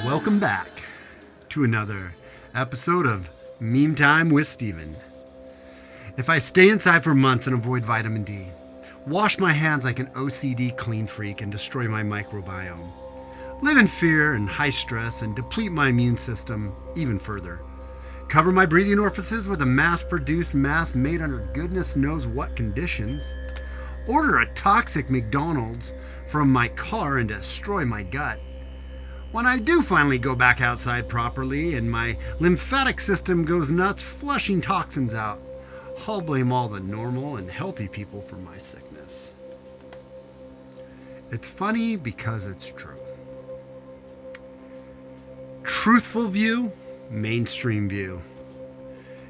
Welcome back to another episode of Meme Time with Steven. If I stay inside for months and avoid vitamin D, wash my hands like an OCD clean freak and destroy my microbiome, live in fear and high stress and deplete my immune system even further, cover my breathing orifices with a mass-produced mask made under goodness knows what conditions, order a toxic McDonald's from my car and destroy my gut. When I do finally go back outside properly and my lymphatic system goes nuts flushing toxins out, I'll blame all the normal and healthy people for my sickness. It's funny because it's true. Truthful view, mainstream view.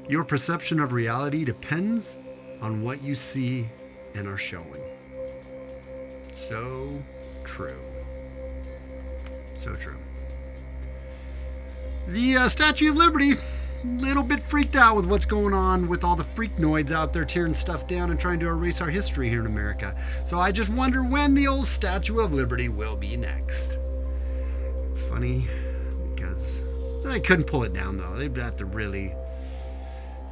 Your perception of reality depends on what you see and are showing. So true. So true. The Statue of Liberty, a little bit freaked out with what's going on with all the freaknoids out there tearing stuff down and trying to erase our history here in America. So I just wonder when the old Statue of Liberty will be next. It's funny because they couldn't pull it down though. They'd have to really,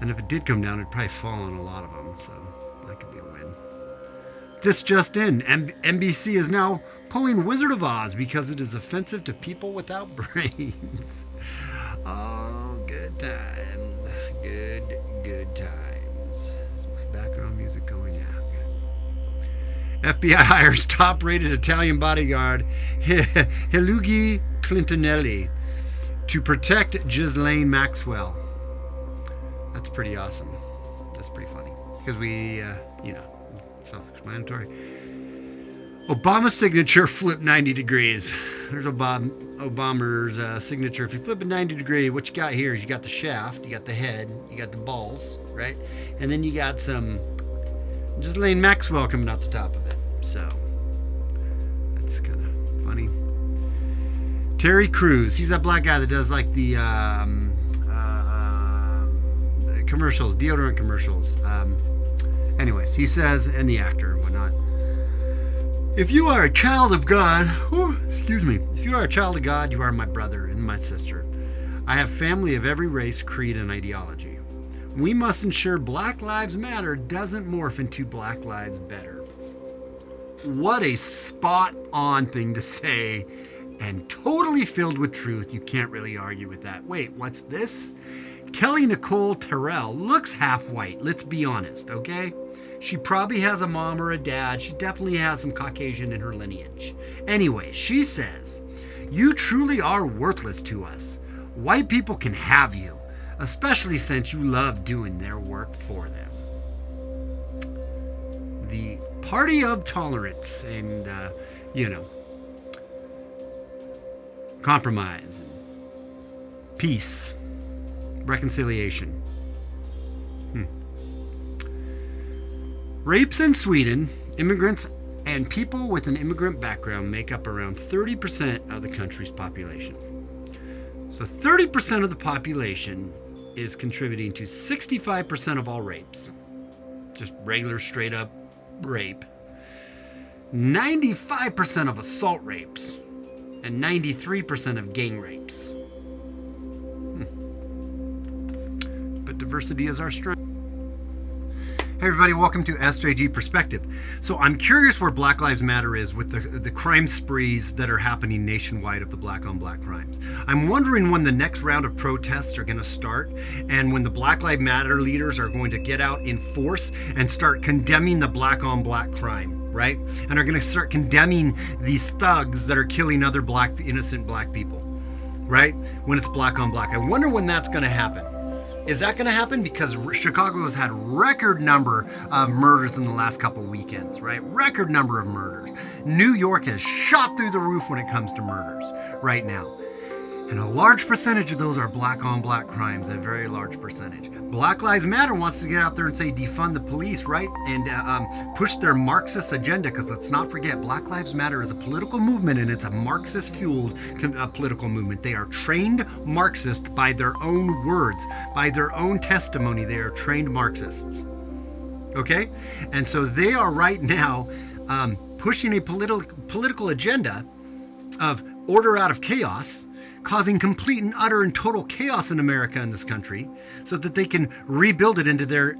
and if it did come down, it'd probably fall on a lot of them. So that could be a win. This just in, NBC is now pulling Wizard of Oz because it is offensive to people without brains. Oh, good times. Good times. Is my background music going? Yeah, good. FBI hires top-rated Italian bodyguard Hilugi Clintonelli to protect Ghislaine Maxwell. That's pretty awesome. That's pretty funny. Because we, self-explanatory. Obama's signature flipped 90 degrees. There's Obama's signature. If you flip it 90 degree, what you got here is you got the shaft, you got the head, you got the balls, right? And then you got some Ghislaine Maxwell coming out the top of it. So that's kind of funny. Terry Crews, he's that black guy that does like the commercials, deodorant commercials. Anyways, he says, and the actor and whatnot, if you are a child of God, if you are a child of God, you are my brother and my sister. I have family of every race, creed, and ideology. We must ensure Black Lives Matter doesn't morph into Black Lives Better. What a spot-on thing to say, and totally filled with truth. You can't really argue with that. Wait, what's this? Kelly Nicole Terrell looks half white, let's be honest, okay? She probably has a mom or a dad. She definitely has some Caucasian in her lineage. Anyway, she says, you truly are worthless to us. White people can have you, especially since you love doing their work for them. The party of tolerance and, compromise and peace, reconciliation. Rapes in Sweden, immigrants and people with an immigrant background make up around 30% of the country's population. So 30% of the population is contributing to 65% of all rapes. Just regular straight up rape. 95% of assault rapes and 93% of gang rapes. But diversity is our strength. Hey everybody, welcome to SJG Perspective. So I'm curious where Black Lives Matter is with the crime sprees that are happening nationwide of the black on black crimes. I'm wondering when the next round of protests are going to start and when the Black Lives Matter leaders are going to get out in force and start condemning the black on black crime, right? And are going to start condemning these thugs that are killing other innocent black people, right? When it's black on black. I wonder when that's going to happen. Is that going to happen? Because Chicago has had record number of murders in the last couple weekends, right? Record number of murders. New York has shot through the roof when it comes to murders right now. And a large percentage of those are black on black crimes, a very large percentage. Black Lives Matter wants to get out there and say defund the police, right? And push their Marxist agenda, because let's not forget, Black Lives Matter is a political movement and it's a Marxist-fueled political movement. They are trained Marxists by their own words, by their own testimony. They are trained Marxists. Okay? And so they are right now pushing a political agenda of order out of chaos, causing complete and utter and total chaos in America and this country, so that they can rebuild it into their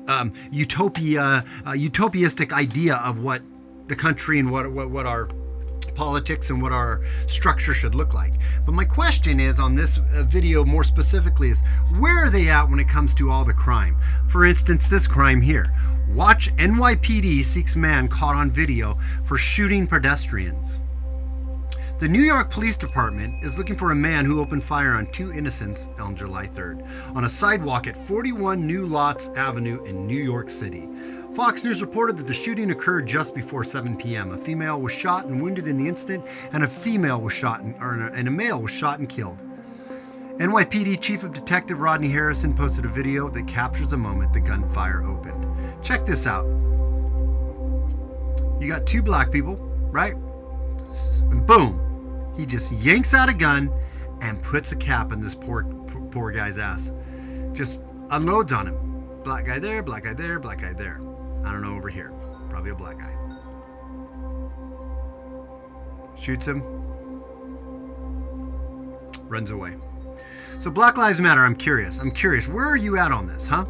utopiistic idea of what the country and what our politics and what our structure should look like. But my question is, on this video more specifically, is where are they at when it comes to all the crime? For instance, this crime here. Watch NYPD seeks man caught on video for shooting pedestrians. The New York Police Department is looking for a man who opened fire on 2 innocents on July 3rd on a sidewalk at 41 New Lots Avenue in New York City. Fox News reported that the shooting occurred just before 7 p.m. A female was shot and wounded in the incident, and a male was shot and killed. NYPD Chief of Detective Rodney Harrison posted a video that captures the moment the gunfire opened. Check this out. You got 2 black people, right? And boom, he just yanks out a gun and puts a cap in this poor guy's ass. Just unloads on him. Black guy there, black guy there, black guy there. I don't know, over here. Probably a black guy. Shoots him. Runs away. So Black Lives Matter, I'm curious. Where are you at on this, huh?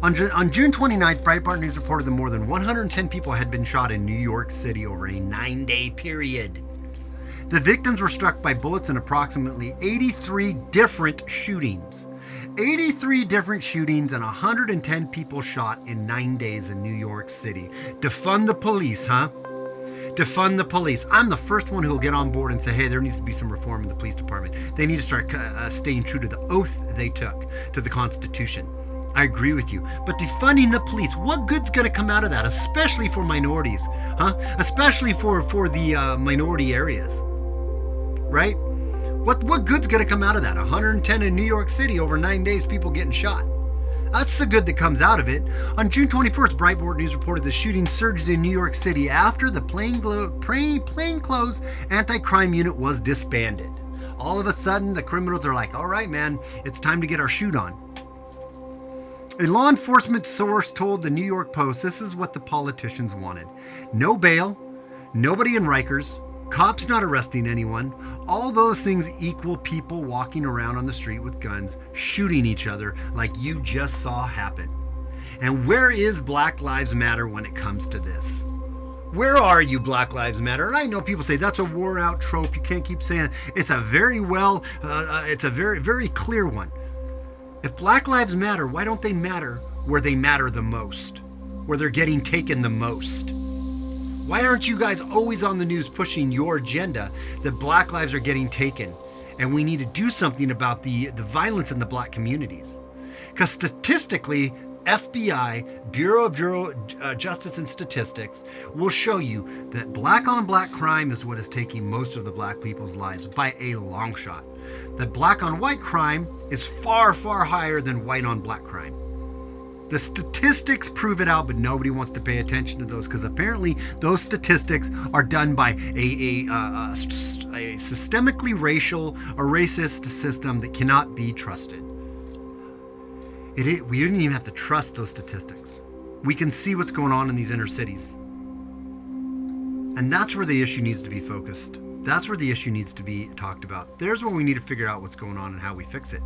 On June 29th, Breitbart News reported that more than 110 people had been shot in New York City over a 9-day period. The victims were struck by bullets in approximately 83 different shootings. 83 different shootings and 110 people shot in 9 days in New York City. Defund the police, huh? Defund the police. I'm the first one who will get on board and say, hey, there needs to be some reform in the police department. They need to start staying true to the oath they took to the Constitution. I agree with you. But defunding the police, what good's going to come out of that? Especially for minorities, huh? Especially for the minority areas, right? What good's going to come out of that? 110 in New York City over 9 days, people getting shot. That's the good that comes out of it. On June 21st, Breitbart News reported the shooting surged in New York City after the plainclothes anti-crime unit was disbanded. All of a sudden, the criminals are like, all right, man, it's time to get our shoot on. A law enforcement source told the New York Post this is what the politicians wanted. No bail, nobody in Rikers, cops not arresting anyone. All those things equal people walking around on the street with guns, shooting each other like you just saw happen. And where is Black Lives Matter when it comes to this? Where are you, Black Lives Matter? And I know people say that's a wore out trope. You can't keep saying it. It's a very very clear one. If Black Lives Matter, why don't they matter where they matter the most? Where they're getting taken the most? Why aren't you guys always on the news pushing your agenda that black lives are getting taken and we need to do something about the violence in the black communities? Because statistically, FBI, Bureau of Justice and Statistics, will show you that black on black crime is what is taking most of the black people's lives by a long shot. That black on white crime is far, far higher than white on black crime. The statistics prove it out, but nobody wants to pay attention to those because apparently those statistics are done by a systemically racial, a racist system that cannot be trusted. We didn't even have to trust those statistics. We can see what's going on in these inner cities. And that's where the issue needs to be focused. That's where the issue needs to be talked about. There's where we need to figure out what's going on and how we fix it.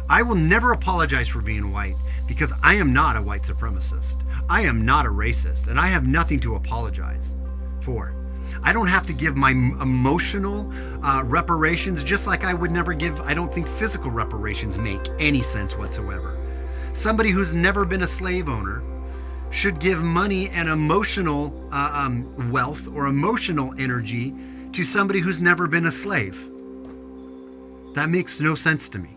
I will never apologize for being white because I am not a white supremacist. I am not a racist, and I have nothing to apologize for. I don't have to give my emotional reparations, just like I would never give, I don't think physical reparations make any sense whatsoever. Somebody who's never been a slave owner should give money and emotional wealth or emotional energy to somebody who's never been a slave. That makes no sense to me.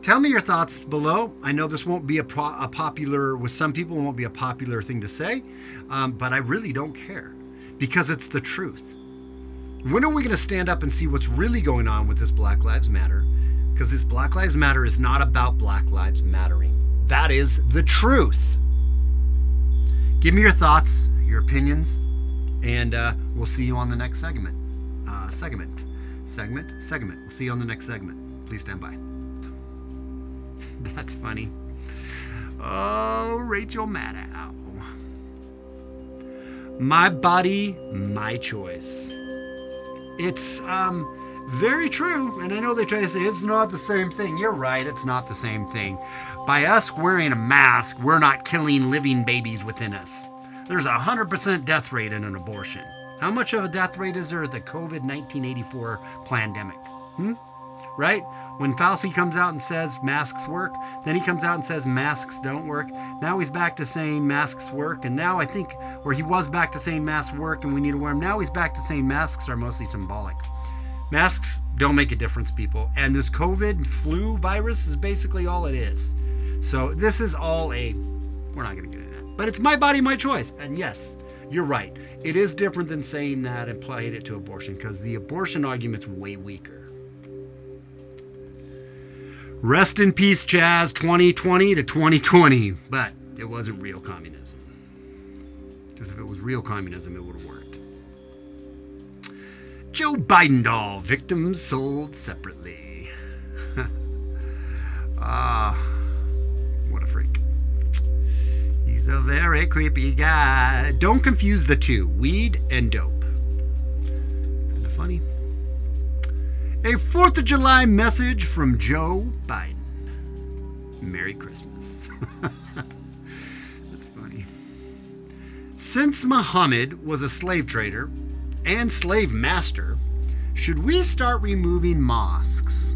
Tell me your thoughts below. I know this won't be a popular, with some people, it won't be a popular thing to say, but I really don't care because it's the truth. When are we going to stand up and see what's really going on with this Black Lives Matter? Because this Black Lives Matter is not about Black Lives Mattering. That is the truth. Give me your thoughts, your opinions, and we'll see you on the next segment. Segment. We'll see you on the next segment. Please stand by. That's funny. Oh, Rachel Maddow. My body, my choice. It's very true. And I know they try to say it's not the same thing. You're right, it's not the same thing. By us wearing a mask, we're not killing living babies within us. There's a 100% death rate in an abortion. How much of a death rate is there at the COVID 1984 pandemic? Right? When Fauci comes out and says masks work, then he comes out and says masks don't work. Now he's back to saying masks work. And now I think, or he was back to saying masks work and we need to wear them. Now he's back to saying masks are mostly symbolic. Masks don't make a difference, people. And this COVID flu virus is basically all it is. So this is all we're not going to get into that. But it's my body, my choice. And yes, you're right. It is different than saying that and applying it to abortion, because the abortion argument's way weaker. Rest in peace, Chaz, 2020 to 2020. But it wasn't real communism. Because if it was real communism, it would have worked. Joe Biden doll, victims sold separately. What a freak. He's a very creepy guy. Don't confuse the two, weed and dope. Kind of funny. A 4th of July message from Joe Biden. Merry Christmas. That's funny. Since Muhammad was a slave trader and slave master, should we start removing mosques?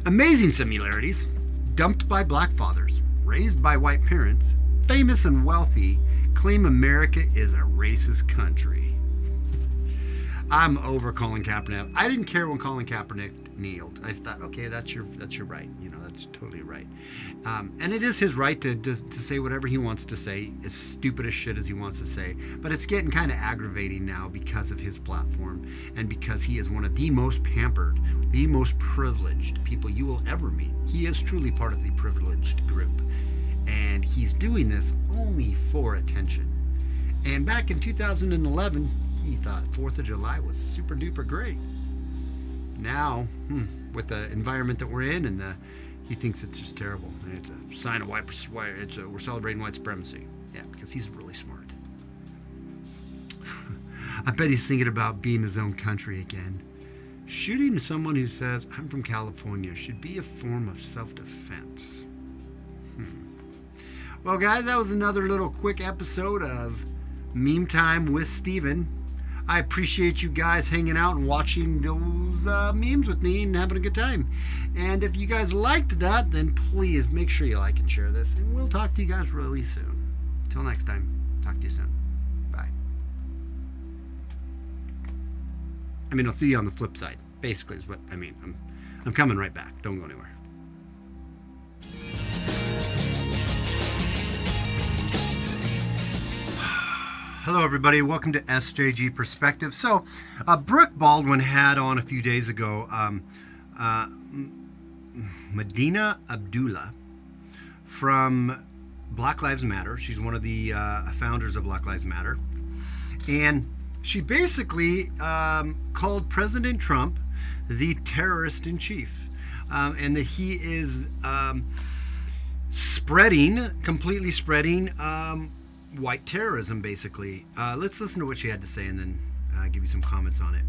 Amazing similarities. Dumped by black fathers, raised by white parents, famous and wealthy, claim America is a racist country. I'm over Colin Kaepernick. I didn't care when Colin Kaepernick kneeled. I thought, okay, that's your right. You know, that's totally right. And it is his right to say whatever he wants to say, as stupid as shit as he wants to say. But it's getting kind of aggravating now because of his platform and because he is one of the most pampered, the most privileged people you will ever meet. He is truly part of the privileged group. And he's doing this only for attention. And back in 2011, he thought 4th of July was super duper great. Now, with the environment that we're in, and he thinks it's just terrible. And it's a sign of we're celebrating white supremacy. Yeah, because he's really smart. I bet he's thinking about being his own country again. Shooting someone who says, I'm from California, should be a form of self-defense. Well, guys, that was another little quick episode of Meme Time with Steven. I appreciate you guys hanging out and watching those memes with me and having a good time. And if you guys liked that, then please make sure you like and share this. And we'll talk to you guys really soon. Until next time, talk to you soon. Bye. I mean, I'll see you on the flip side. Basically is what I mean. I'm coming right back. Don't go anywhere. Hello, everybody. Welcome to SJG Perspective. So, Brooke Baldwin had on a few days ago Medina Abdullah from Black Lives Matter. She's one of the founders of Black Lives Matter. And she basically called President Trump the terrorist in chief. And that he is completely spreading white terrorism, basically. Let's listen to what she had to say and then give you some comments on it.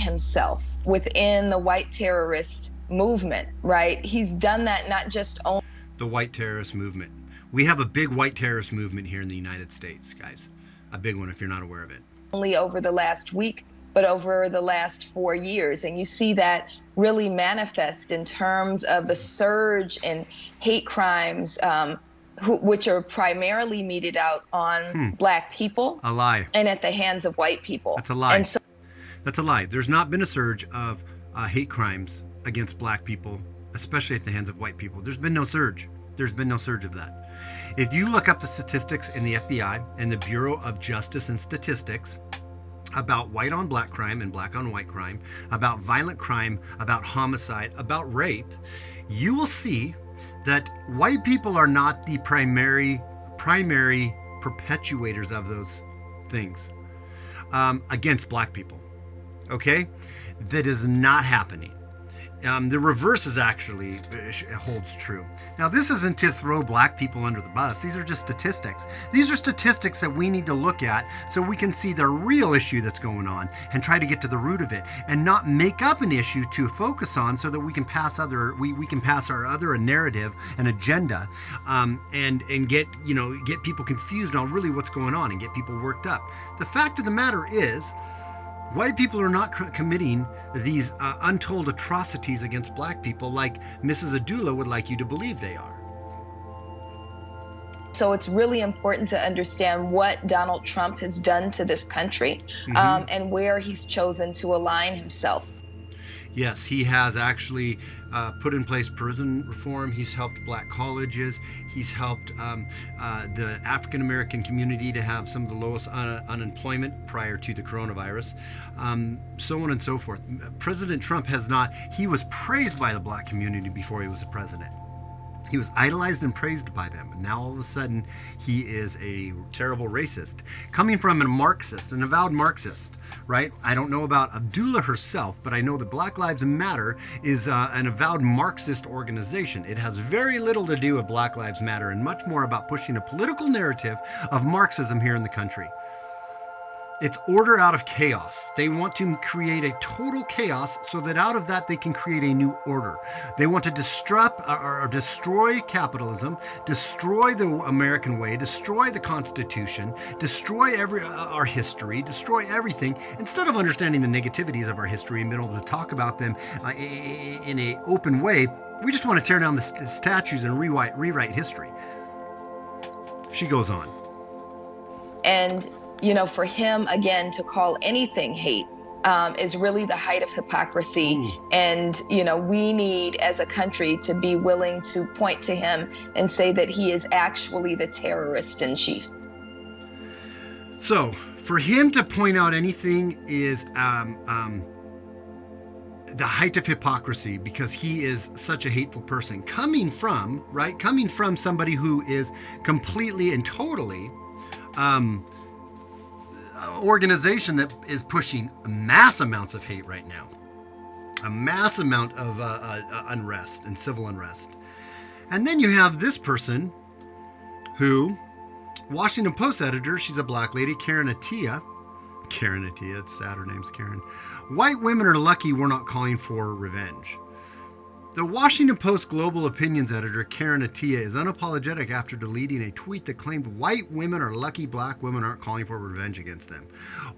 Himself within the white terrorist movement, right? He's done that not just only the white terrorist movement. We have a big white terrorist movement here in the United States, guys. A big one if you're not aware of it. Only over the last week, but over the last 4 years. And you see that really manifest in terms of the surge in hate crimes, which are primarily meted out on black people. A lie. And at the hands of white people. That's a lie. And so, that's a lie. There's not been a surge of hate crimes against black people, especially at the hands of white people. There's been no surge. There's been no surge of that. If you look up the statistics in the FBI and the Bureau of Justice and Statistics about white on black crime and black on white crime, about violent crime, about homicide, about rape, you will see that white people are not the primary perpetuators of those things against black people. Okay? That is not happening. The reverse is actually holds true. Now, this isn't to throw black people under the bus. These are just statistics. These are statistics that we need to look at so we can see the real issue that's going on and try to get to the root of it, and not make up an issue to focus on so that we can pass we can pass our other narrative and agenda, and get people confused on really what's going on and get people worked up. The fact of the matter is, white people are not committing these untold atrocities against black people like Mrs. Adula would like you to believe they are. So it's really important to understand what Donald Trump has done to this country, and where he's chosen to align himself. Yes, he has actually put in place prison reform. He's helped black colleges. He's helped the African American community to have some of the lowest unemployment prior to the coronavirus, so on and so forth. President Trump he was praised by the black community before he was a president. He was idolized and praised by them. And now all of a sudden, he is a terrible racist. Coming from a Marxist, an avowed Marxist, right? I don't know about Abdullah herself, but I know that Black Lives Matter is an avowed Marxist organization. It has very little to do with Black Lives Matter and much more about pushing a political narrative of Marxism here in the country. It's order out of chaos. They want to create a total chaos so that out of that they can create a new order. They want to destroy capitalism, destroy the American way, destroy the Constitution, destroy our history, destroy everything, instead of understanding the negativities of our history and being able to talk about them in an open way. We just want to tear down the statues and rewrite history. She goes on. And for him, again, to call anything hate is really the height of hypocrisy. And, we need as a country to be willing to point to him and say that he is actually the terrorist in chief. So for him to point out anything is the height of hypocrisy, because he is such a hateful person. Coming from somebody who is completely and totally organization that is pushing mass amounts of hate right now, a mass amount of unrest and civil unrest. And then you have this person who, Washington Post editor, she's a black lady, Karen Attiah, it's sad, her name's Karen. White women are lucky we're not calling for revenge. The Washington Post global opinions editor, Karen Attiah, is unapologetic after deleting a tweet that claimed white women are lucky black women aren't calling for revenge against them.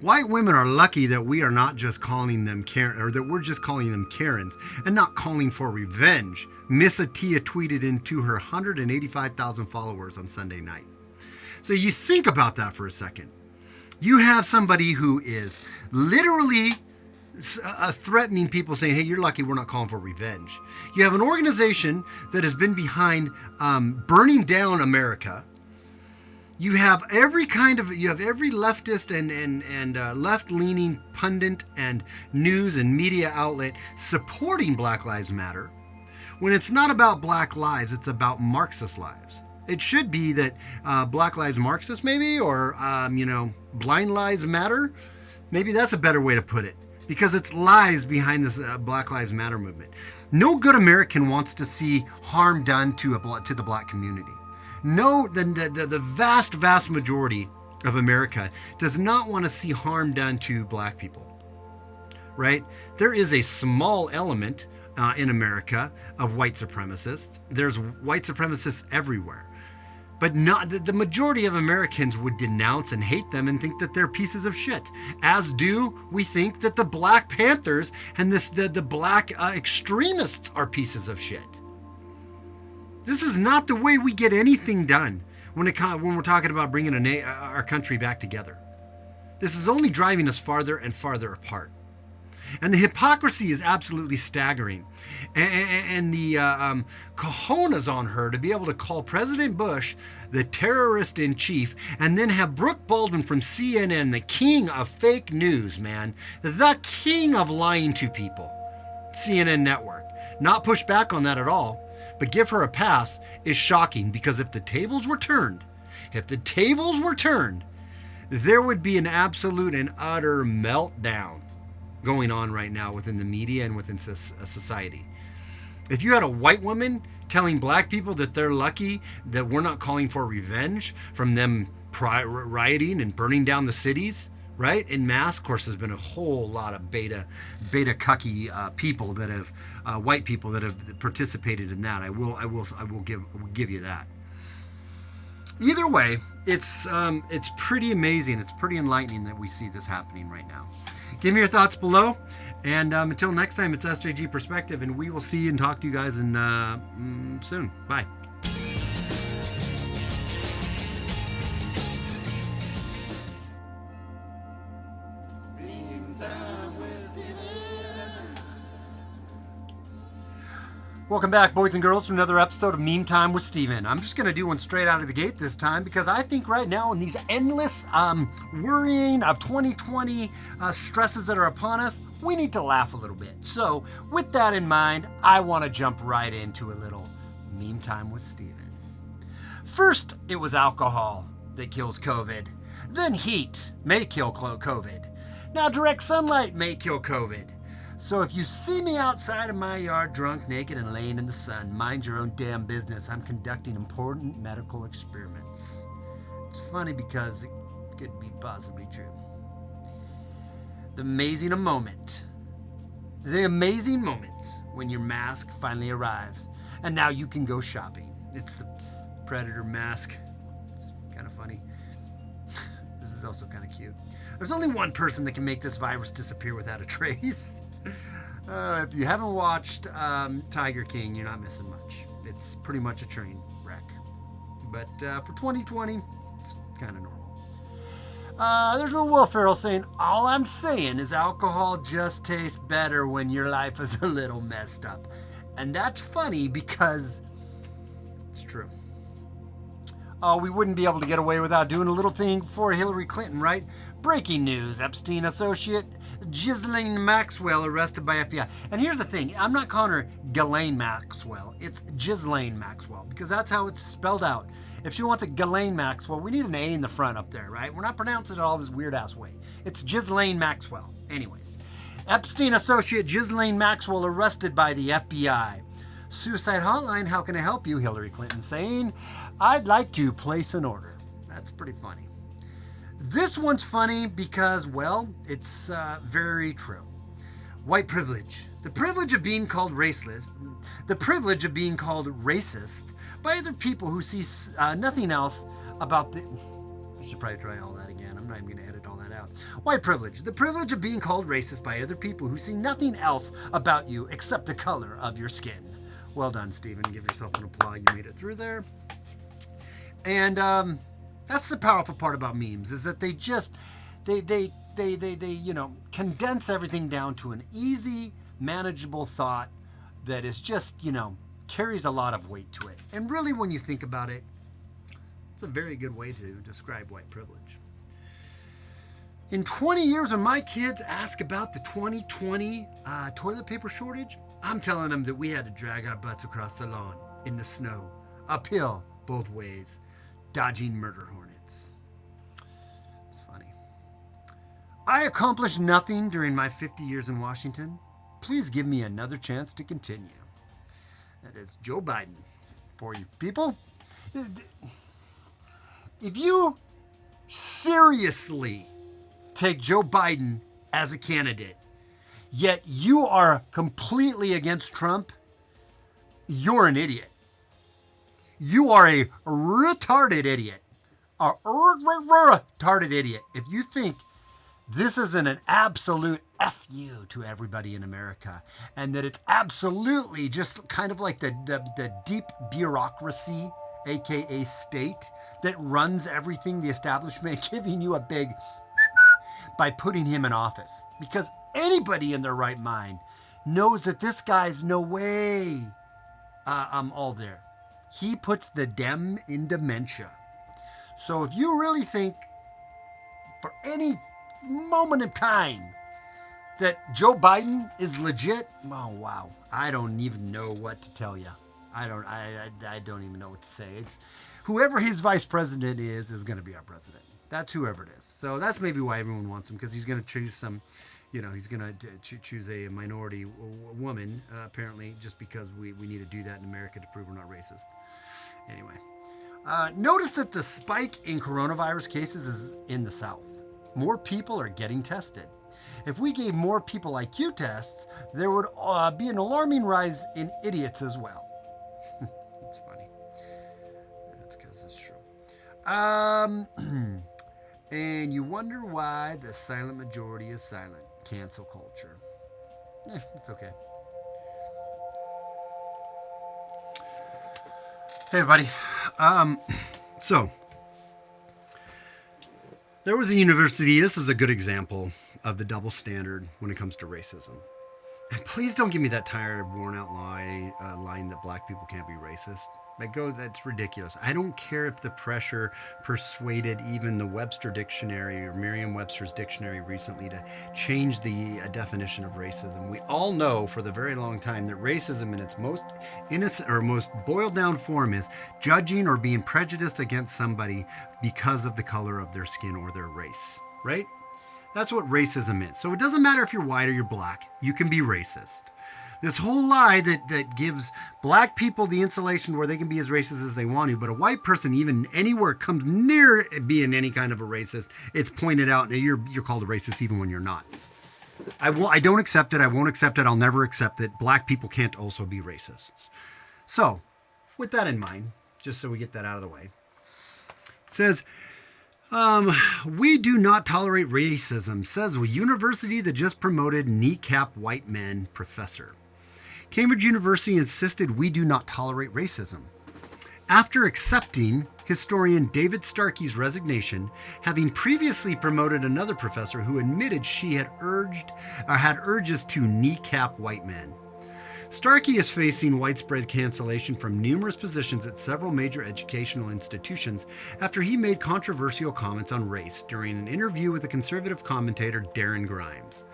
White women are lucky that we are not just calling them Karen, or that we're just calling them Karens and not calling for revenge, Miss Attiah tweeted into her 185,000 followers on Sunday night. So you think about that for a second. You have somebody who is literally threatening people, saying, hey, you're lucky we're not calling for revenge. You have an organization that has been behind burning down America. You have every leftist and left-leaning pundit and news and media outlet supporting Black Lives Matter, when it's not about black lives, it's about Marxist lives. It should be that Black Lives Marxist, maybe, or Blind Lives Matter. Maybe that's a better way to put it, because it's lies behind this Black Lives Matter movement. No good American wants to see harm done to the black community. No, the vast majority of America does not want to see harm done to black people, right? There is a small element in America of white supremacists. There's white supremacists everywhere. But not the majority of Americans would denounce and hate them and think that they're pieces of shit. As do we think that the Black Panthers and the black extremists are pieces of shit. This is not the way we get anything done when we're talking about bringing our country back together. This is only driving us farther and farther apart. And the hypocrisy is absolutely staggering. And the cojones on her to be able to call President Bush the terrorist in chief, and then have Brooke Baldwin from CNN, the king of fake news, man, the king of lying to people, CNN network, not push back on that at all, but give her a pass, is shocking. Because if the tables were turned, there would be an absolute and utter meltdown going on right now within the media and within society. If you had a white woman telling black people that they're lucky that we're not calling for revenge from them rioting and burning down the cities, right, in mass. Of course, there's been a whole lot of beta cucky people that have white people that have participated in that. I will give you that. Either way, it's pretty amazing. It's pretty enlightening that we see this happening right now. Give me your thoughts below. And until next time, it's SJG Perspective, and we will see and talk to you guys soon. Bye. Welcome back, boys and girls, to another episode of Meme Time with Steven. I'm just going to do one straight out of the gate this time because I think right now in these endless worrying of 2020 stresses that are upon us, we need to laugh a little bit. So with that in mind, I want to jump right into a little Meme Time with Steven. First, it was alcohol that kills COVID. Then heat may kill COVID. Now direct sunlight may kill COVID. So if you see me outside of my yard drunk, naked, and laying in the sun, mind your own damn business. I'm conducting important medical experiments. It's funny because it could be possibly true. The amazing moments when your mask finally arrives and now you can go shopping. It's the Predator mask. It's kind of funny. This is also kind of cute. There's only one person that can make this virus disappear without a trace. If you haven't watched Tiger King, you're not missing much. It's pretty much a train wreck. But for 2020, it's kind of normal. There's a little Will Ferrell saying, all I'm saying is alcohol just tastes better when your life is a little messed up. And that's funny because it's true. Oh, we wouldn't be able to get away without doing a little thing for Hillary Clinton, right? Breaking news, Epstein associate Ghislaine Maxwell arrested by FBI. And here's the thing, I'm not calling her Ghislaine Maxwell. It's Ghislaine Maxwell because that's how it's spelled out. If she wants a Ghislaine Maxwell, we need an A in the front up there, right? We're not pronouncing it all this weird-ass way. It's Ghislaine Maxwell. Anyways, Epstein associate Ghislaine Maxwell arrested by the FBI. Suicide hotline, how can I help you? Hillary Clinton saying, I'd like to place an order. That's pretty funny. This one's funny because, well, it's very true. White privilege. The privilege of being called racist. The privilege of being called racist by other people who see nothing else about the... I should probably try all that again. I'm not even going to edit all that out. White privilege. The privilege of being called racist by other people who see nothing else about you except the color of your skin. Well done, Stephen. Give yourself an applause. You made it through there. And that's the powerful part about memes, is that they just, they condense everything down to an easy, manageable thought that is just, carries a lot of weight to it. And really, when you think about it, it's a very good way to describe white privilege. In 20 years, when my kids ask about the 2020 toilet paper shortage, I'm telling them that we had to drag our butts across the lawn, in the snow, uphill, both ways, dodging murder hornets. It's funny. I accomplished nothing during my 50 years in Washington. Please give me another chance to continue. That is Joe Biden for you people. If you seriously take Joe Biden as a candidate, yet you are completely against Trump, you're an idiot. You are a retarded idiot. A retarded idiot. If you think this isn't an absolute F you to everybody in America, and that it's absolutely just kind of like the deep bureaucracy, aka state, that runs everything, the establishment, giving you a big by putting him in office. Because anybody in their right mind knows that this guy's no way all there. He puts the dem in dementia. So if you really think for any moment of time that Joe Biden is legit, oh wow, I don't even know what to tell you. I don't even know what to say. It's whoever his vice president is going to be our president. That's whoever it is. So that's maybe why everyone wants him, because he's going to choose some, he's going to choose a minority woman, apparently, just because we need to do that in America to prove we're not racist. Anyway, notice that the spike in coronavirus cases is in the South. More people are getting tested. If we gave more people IQ tests, there would be an alarming rise in idiots as well. That's funny. That's because it's true. And you wonder why the silent majority is silent. Cancel culture. It's okay. Hey, everybody. So, there was a university. This is a good example of the double standard when it comes to racism. And please don't give me that tired, worn-out line that black people can't be racist. That's ridiculous. I don't care if the pressure persuaded even the Webster Dictionary or Merriam-Webster's dictionary recently to change the definition of racism. We all know for the very long time that racism in its most boiled down form is judging or being prejudiced against somebody because of the color of their skin or their race, right? That's what racism is. So it doesn't matter if you're white or you're black, you can be racist. This whole lie that gives black people the insulation where they can be as racist as they want to, but a white person even anywhere comes near being any kind of a racist, it's pointed out and you're called a racist even when you're not. I don't accept it. I won't accept it. I'll never accept it. Black people can't also be racists. So, with that in mind, just so we get that out of the way, it says, we do not tolerate racism, says a university that just promoted kneecap white men professor. Cambridge University insisted we do not tolerate racism. After accepting historian David Starkey's resignation, having previously promoted another professor who admitted she had urges to kneecap white men. Starkey is facing widespread cancellation from numerous positions at several major educational institutions after he made controversial comments on race during an interview with the conservative commentator Darren Grimes.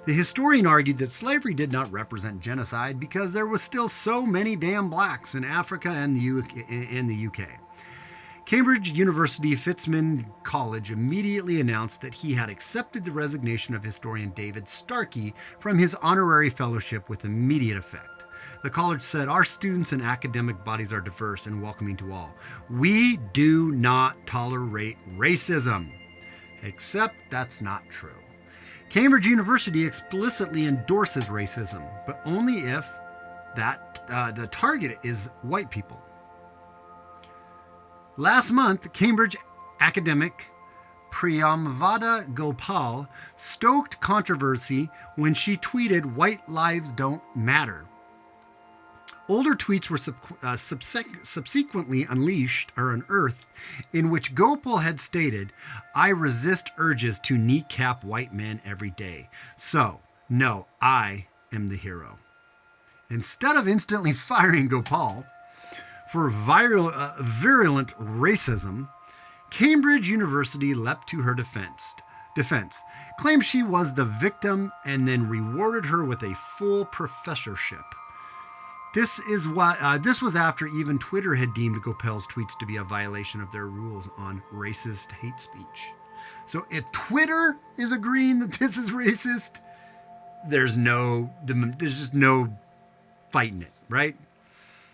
The historian argued that slavery did not represent genocide because there was still so many damn blacks in Africa and the UK. Cambridge University Fitzman College immediately announced that he had accepted the resignation of historian David Starkey from his honorary fellowship with immediate effect. The college said, "Our students and academic bodies are diverse and welcoming to all. We do not tolerate racism." Except that's not true. Cambridge University explicitly endorses racism, but only if the target is white people. Last month, Cambridge academic Priyamvada Gopal stoked controversy when she tweeted, "White lives don't matter." Older tweets were subsequently unearthed, in which Gopal had stated, "I resist urges to kneecap white men every day. So, no, I am the hero." Instead of instantly firing Gopal for virulent racism, Cambridge University leapt to her defense, claimed she was the victim, and then rewarded her with a full professorship. This was after even Twitter had deemed Gopal's tweets to be a violation of their rules on racist hate speech. So if Twitter is agreeing that this is racist, there's just no fighting it, right?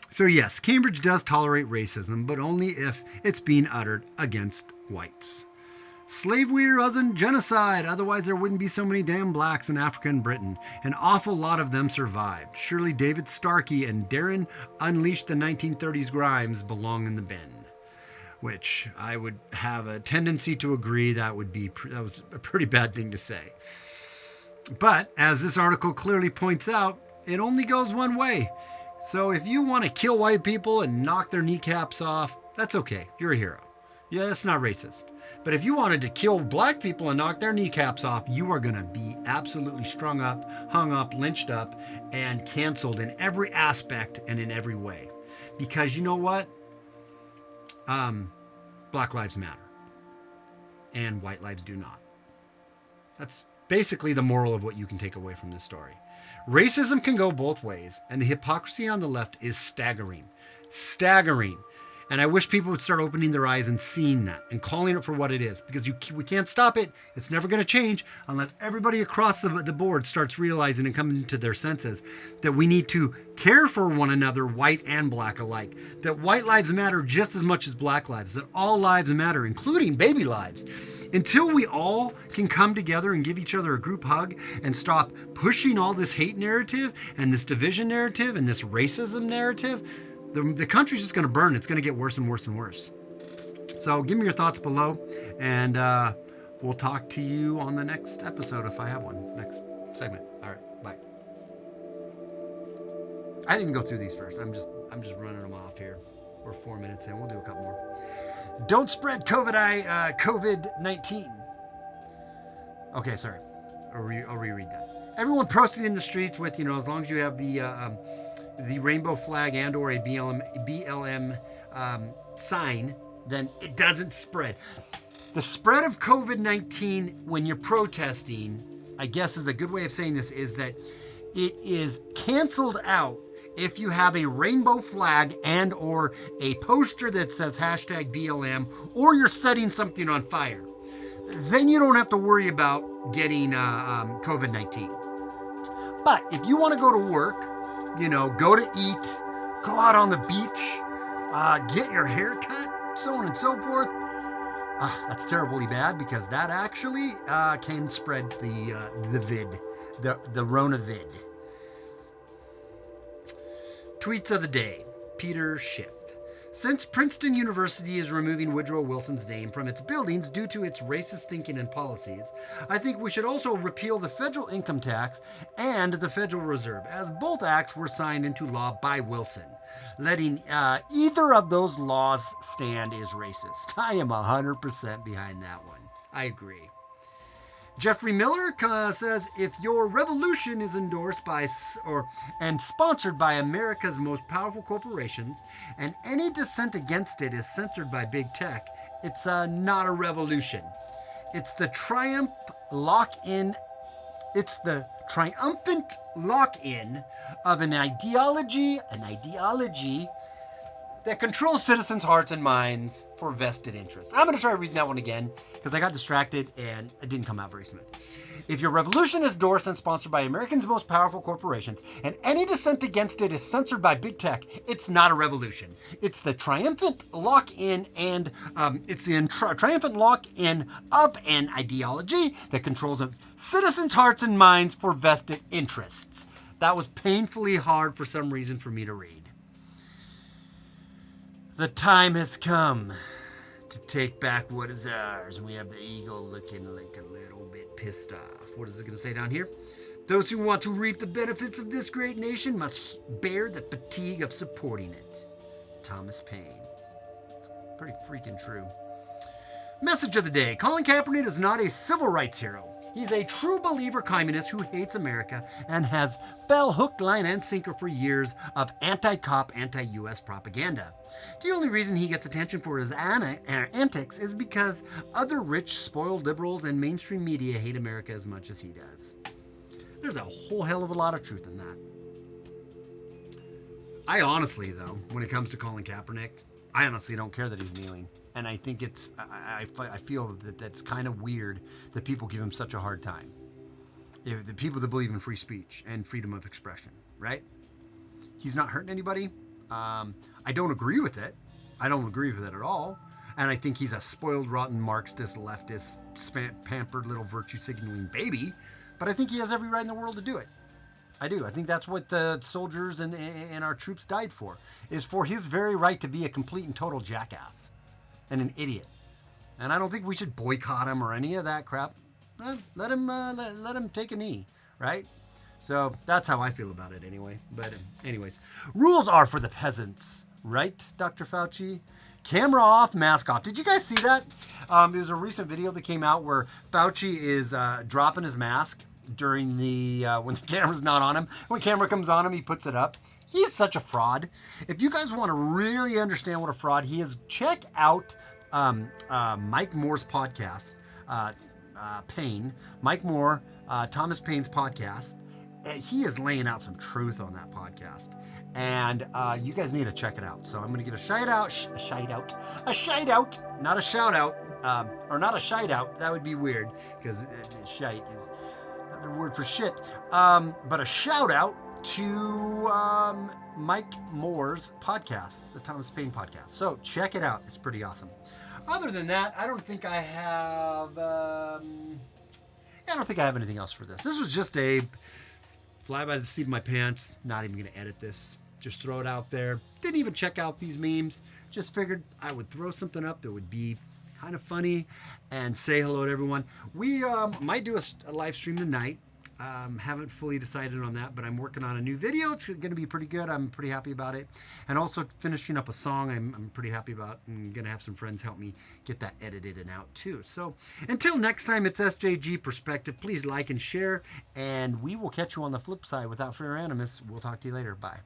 So yes, Cambridge does tolerate racism, but only if it's being uttered against whites. Slavery wasn't genocide, otherwise there wouldn't be so many damn blacks in Africa and Britain. An awful lot of them survived. Surely David Starkey and Darren unleashed the 1930s Grimes belong in the bin. Which I would have a tendency to agree that was a pretty bad thing to say. But as this article clearly points out, it only goes one way. So if you want to kill white people and knock their kneecaps off, that's okay. You're a hero. Yeah, that's not racist. But if you wanted to kill black people and knock their kneecaps off, you are going to be absolutely strung up, hung up, lynched up, and canceled in every aspect and in every way. Because you know what? Black lives matter. And white lives do not. That's basically the moral of what you can take away from this story. Racism can go both ways, and the hypocrisy on the left is staggering. Staggering. And I wish people would start opening their eyes and seeing that and calling it for what it is, because we can't stop it. It's never going to change unless everybody across the board starts realizing and coming to their senses that we need to care for one another, white and black alike, that white lives matter just as much as black lives, that all lives matter, including baby lives. Until we all can come together and give each other a group hug and stop pushing all this hate narrative and this division narrative and this racism narrative, the country's just going to burn. It's going to get worse and worse and worse. So give me your thoughts below, and we'll talk to you on the next episode if I have one. Next segment. All right, bye. I didn't go through these first. I'm just running them off here. We're 4 minutes in. We'll do a couple more. Don't spread COVID-19. Okay, sorry. I'll reread that. Everyone protesting in the streets with, as long as you have the rainbow flag and or a BLM sign, then it doesn't spread. The spread of COVID-19 when you're protesting, I guess is a good way of saying this, is that it is canceled out if you have a rainbow flag and or a poster that says hashtag BLM, or you're setting something on fire. Then you don't have to worry about getting COVID-19. But if you want to go to work, go to eat, go out on the beach, get your hair cut, so on and so forth. That's terribly bad, because that actually can spread the vid, the Rona vid. Tweets of the day. Peter Schiff. Since Princeton University is removing Woodrow Wilson's name from its buildings due to its racist thinking and policies, I think we should also repeal the federal income tax and the Federal Reserve, as both acts were signed into law by Wilson. Letting either of those laws stand is racist. I am 100% behind that one. I agree. Jeffrey Miller says, if your revolution is endorsed by and sponsored by America's most powerful corporations, and any dissent against it is censored by big tech, it's not a revolution. It's the triumphant lock-in of an ideology that controls citizens' hearts and minds for vested interests. I'm going to try reading that one again because I got distracted and it didn't come out very smooth. If your revolution is endorsed and sponsored by America's most powerful corporations, and any dissent against it is censored by big tech, it's not a revolution. It's the triumphant lock-in of an ideology that controls citizens' hearts and minds for vested interests. That was painfully hard for some reason for me to read. The time has come to take back what is ours. We have the eagle looking like a little bit pissed off. What is it going to say down here? Those who want to reap the benefits of this great nation must bear the fatigue of supporting it. Thomas Paine. It's pretty freaking true. Message of the day. Colin Kaepernick is not a civil rights hero. He's a true believer communist who hates America and has fell hook, line, and sinker for years of anti-cop, anti-U.S. propaganda. The only reason he gets attention for his antics is because other rich, spoiled liberals and mainstream media hate America as much as he does. There's a whole hell of a lot of truth in that. I honestly, though, when it comes to Colin Kaepernick, I honestly don't care that he's kneeling. And I think I feel that that's kind of weird that people give him such a hard time. The people that believe in free speech and freedom of expression, right? He's not hurting anybody. I don't agree with it. I don't agree with it at all. And I think he's a spoiled, rotten, Marxist, leftist, pampered little virtue signaling baby. But I think he has every right in the world to do it. I do. I think that's what the soldiers and our troops died for, is for his very right to be a complete and total jackass and an idiot. And I don't think we should boycott him or any of that crap. Let him take a knee, right? So that's how I feel about it anyway. But anyways, rules are for the peasants, right, Dr. Fauci? Camera off, mask off. Did you guys see that? There's a recent video that came out where Fauci is dropping his mask during the when the camera's not on him. When the camera comes on him, he puts it up. He is such a fraud. If you guys want to really understand what a fraud he is, check out Mike Moore's podcast, Payne. Mike Moore, Thomas Payne's podcast. he is laying out some truth on that podcast, and you guys need to check it out. So I'm going to give a shout out, not a shout out, or not a shite out. That would be weird because shite is another word for shit. But a shout out to Mike Moore's podcast, the Thomas Paine podcast. So check it out. It's pretty awesome. Other than that, I don't think I have. I don't think I have anything else for this. This was just a fly by the seat of my pants. Not even going to edit this. Just throw it out there. Didn't even check out these memes. Just figured I would throw something up that would be kind of funny and say hello to everyone. We might do a live stream tonight. Haven't fully decided on that, but I'm working on a new video. It's going to be pretty good. I'm pretty happy about it. And also finishing up a song I'm pretty happy about. I'm going to have some friends help me get that edited and out too. So until next time, it's SJG Perspective. Please like and share, and we will catch you on the flip side. Without further animus, we'll talk to you later. Bye.